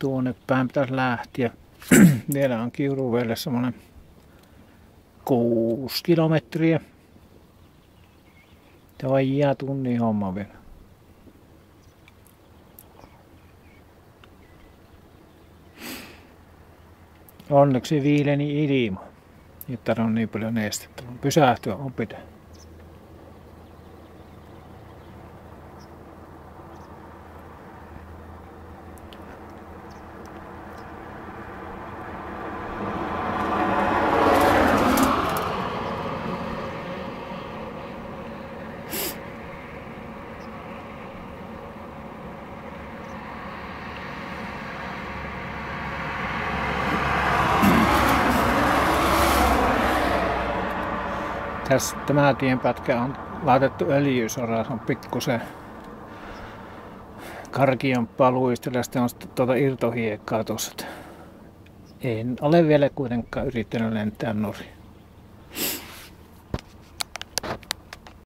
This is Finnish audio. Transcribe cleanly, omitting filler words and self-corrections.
tuonne päin pitäisi lähteä. Vielä on Kiuruvedelle semmonen 6 kilometriä. Tämä on jää tunnin homma vielä. Onneksi viileni ilma, että on niin paljon nestettä. Pysähtyä on pitää. Tämä tienpätkä on laitettu öljysora, se on pikkusen karkeampaa luistella ja sitten on tuota irtohiekkaa tuossa. En ole vielä kuitenkaan yrittänyt lentää nurin.